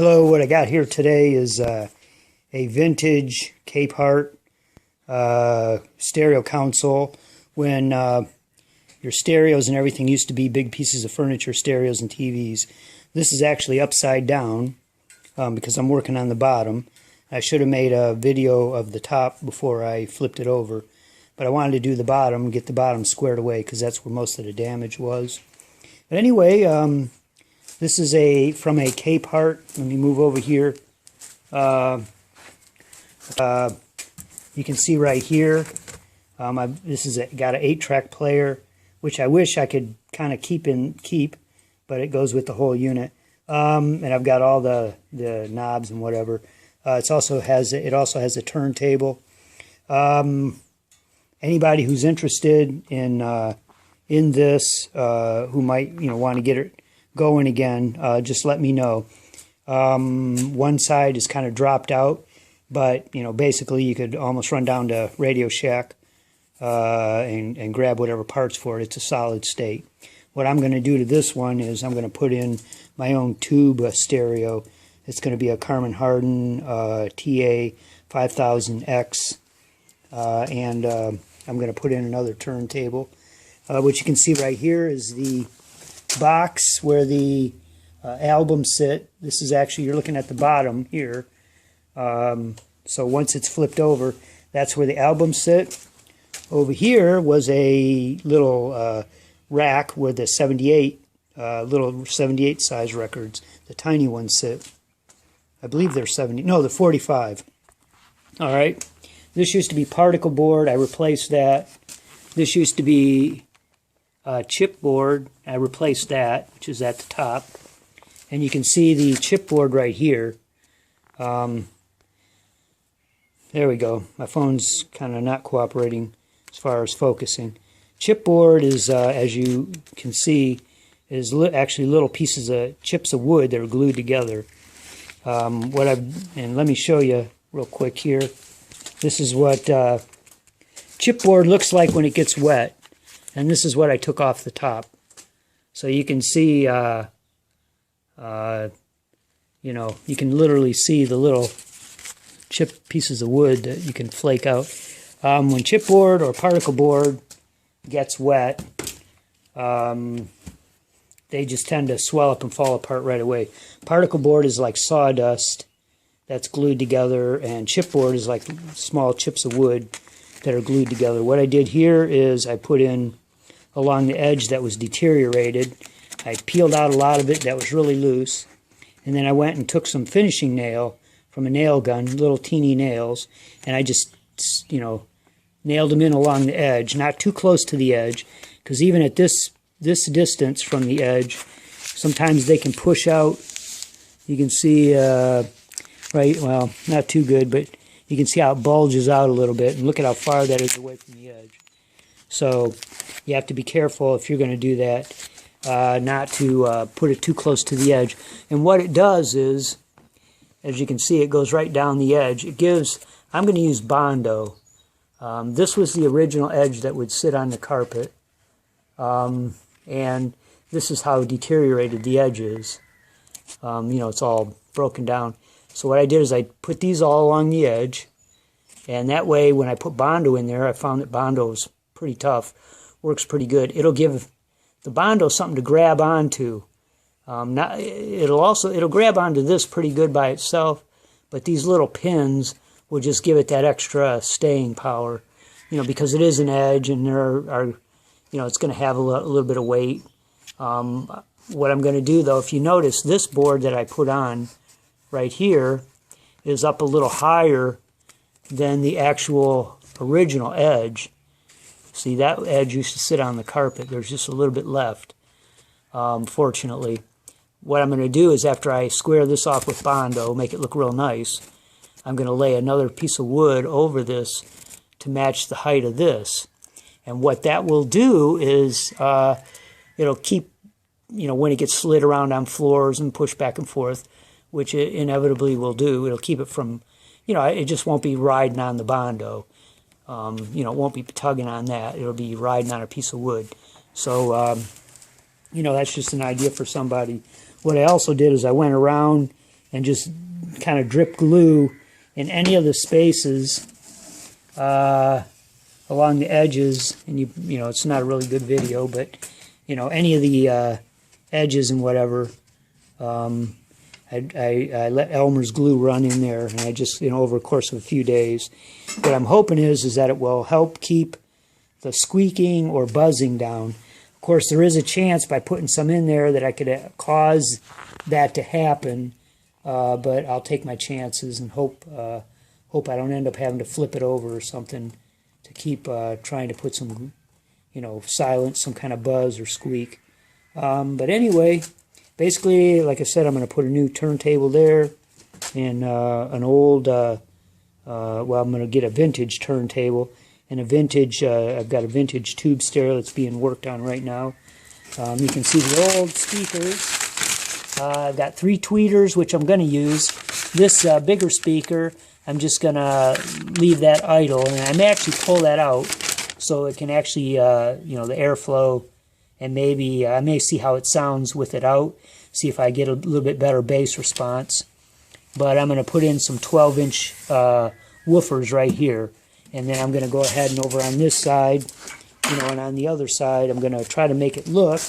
Hello, what I got here today is a vintage Capehart stereo console. When your stereos and everything used to be big pieces of furniture, stereos and TVs. This is actually upside down because I'm working on the bottom. I should have made a video of the top before I flipped it over, but I wanted to do the bottom, get the bottom squared away because that's where most of the damage was. But anyway, this is from a Capehart. Let me move over here. You can see right here. This is got an 8-track player, which I wish I could kind of keep, but it goes with the whole unit. And I've got all the knobs and whatever. It also has a turntable. Anybody who's interested in this, who might want to get it going again, just let me know. One side is kind of dropped out, but basically you could almost run down to Radio Shack and grab whatever parts for it. It's a solid state. What I'm going to do to this one is I'm going to put in my own tube stereo. It's going to be a Carmen Hardin TA 5000X, and I'm going to put in another turntable. What you can see right here is the box where the albums sit. This is actually, you're looking at the bottom here. So once it's flipped over, that's where the albums sit. Over here was a little rack where the 78, little 78 size records, the tiny ones sit. I believe they're 70, no, they're 45. All right. This used to be particle board. I replaced that. This used to be chipboard. I replaced that, which is at the top. And you can see the chipboard right here. There we go. My phone's kind of not cooperating as far as focusing. Chipboard is, as you can see, is actually little pieces of chips of wood that are glued together. And let me show you real quick here. This is what chipboard looks like when it gets wet. And this is what I took off the top. So you can see, you can literally see the little chip pieces of wood that you can flake out. When chipboard or particle board gets wet, they just tend to swell up and fall apart right away. Particle board is like sawdust that's glued together, and chipboard is like small chips of wood that are glued together. What I did here is I put in along the edge that was deteriorated. I peeled out a lot of it that was really loose, and then I went and took some finishing nail from a nail gun, little teeny nails, and I just, nailed them in along the edge, not too close to the edge, because even at this distance from the edge, sometimes they can push out. You can see, well, not too good, but you can see how it bulges out a little bit, and look at how far that is away from the edge. So you have to be careful if you're going to do that, not to put it too close to the edge. And what it does is, as you can see, it goes right down the edge. It gives, I'm going to use Bondo. This was the original edge that would sit on the carpet. And this is how deteriorated the edge is. It's all broken down. So what I did is I put these all along the edge, and that way when I put Bondo in there, I found that Bondo is pretty tough, works pretty good. It'll give the Bondo something to grab onto. It'll grab onto this pretty good by itself, but these little pins will just give it that extra staying power, because it is an edge, and there are it's going to have a little bit of weight. What I'm going to do, though, if you notice, this board that I put on right here is up a little higher than the actual original edge. See, that edge used to sit on the carpet. There's just a little bit left, fortunately. What I'm going to do is, after I square this off with Bondo, make it look real nice, I'm going to lay another piece of wood over this to match the height of this. And what that will do is it'll keep, when it gets slid around on floors and pushed back and forth, which it inevitably will do, it'll keep it from, it just won't be riding on the Bondo. It won't be tugging on that. It'll be riding on a piece of wood. So, that's just an idea for somebody. What I also did is I went around and just kind of drip glue in any of the spaces along the edges. And you know, it's not a really good video, but you know, any of the edges and whatever. I let Elmer's glue run in there, and I just, you know, over the course of a few days. What I'm hoping is that it will help keep the squeaking or buzzing down. Of course, there is a chance by putting some in there that I could cause that to happen, but I'll take my chances and hope I don't end up having to flip it over or something to keep trying to put some, you know, silence, some kind of buzz or squeak. But anyway, basically, like I said, I'm going to put a new turntable there and an old, well, I'm going to get a vintage turntable and a vintage, I've got a vintage tube stereo that's being worked on right now. You can see the old speakers. I've got 3 tweeters, which I'm going to use. This bigger speaker, I'm just going to leave that idle, and I may actually pull that out so it can actually, you know, the airflow, and maybe I may see how it sounds with it out, see if I get a little bit better bass response. But I'm going to put in some 12-inch woofers right here, and then I'm going to go ahead and over on this side, you know, and on the other side, I'm going to try to make it look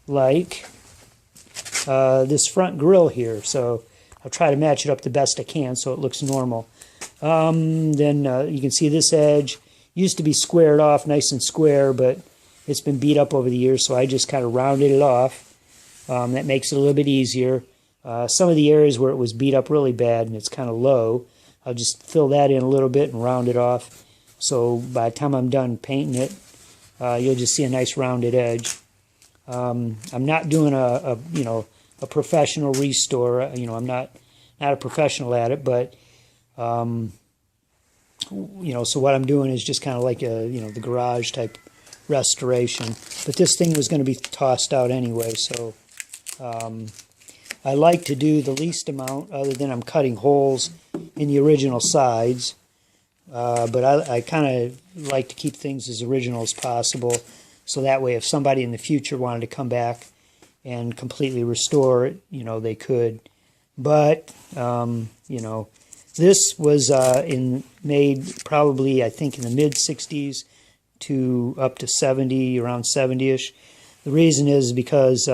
like this front grill here. So I'll try to match it up the best I can so it looks normal. Then you can see this edge used to be squared off nice and square, but it's been beat up over the years, so I just kind of rounded it off. That makes it a little bit easier. Some of the areas where it was beat up really bad and it's kind of low, I'll just fill that in a little bit and round it off. So by the time I'm done painting it, you'll just see a nice rounded edge. I'm not doing a you know, a professional restore. You know, I'm not a professional at it, but you know, so what I'm doing is just kind of like a, you know, the garage type restoration. But this thing was going to be tossed out anyway, so I like to do the least amount other than I'm cutting holes in the original sides. But I kind of like to keep things as original as possible, so that way if somebody in the future wanted to come back and completely restore it, you know, they could. But you know, this was made probably, I think, in the mid-60s to up to 70, around 70-ish. The reason is because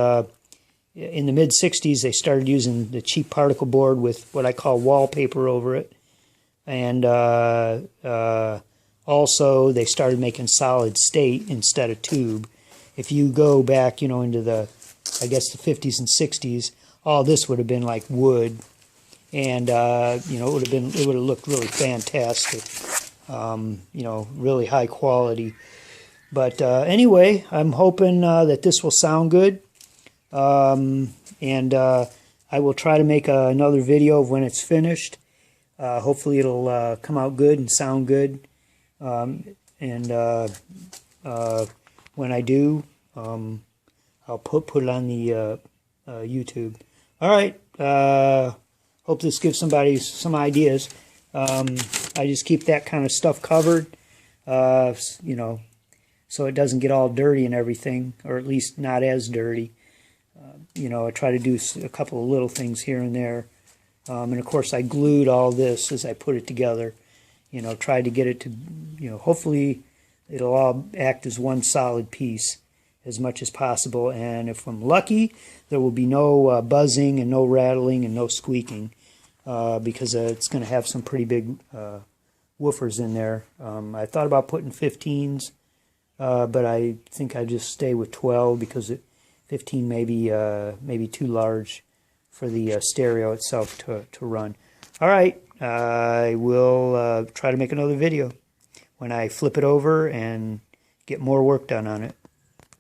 in the mid-60s they started using the cheap particle board with what I call wallpaper over it. And also they started making solid state instead of tube. If you go back, you know, into the, I guess, the 50s and 60s, all this would have been like wood. And, you know, it would have looked really fantastic. You know, really high quality. But anyway, I'm hoping that this will sound good. And I will try to make another video of when it's finished. Hopefully it'll come out good and sound good. And when I do, I'll put it on the YouTube. All right. Hope this gives somebody some ideas. I just keep that kind of stuff covered, you know, so it doesn't get all dirty and everything, or at least not as dirty. You know, I try to do a couple of little things here and there. And of course I glued all this as I put it together. You know, tried to get it to, you know, hopefully it'll all act as one solid piece as much as possible. And if I'm lucky, there will be no buzzing and no rattling and no squeaking, because it's going to have some pretty big woofers in there. I thought about putting 15s, but I think I just stay with 12 because 15 may be too large for the stereo itself to run. All right, I will try to make another video when I flip it over and get more work done on it.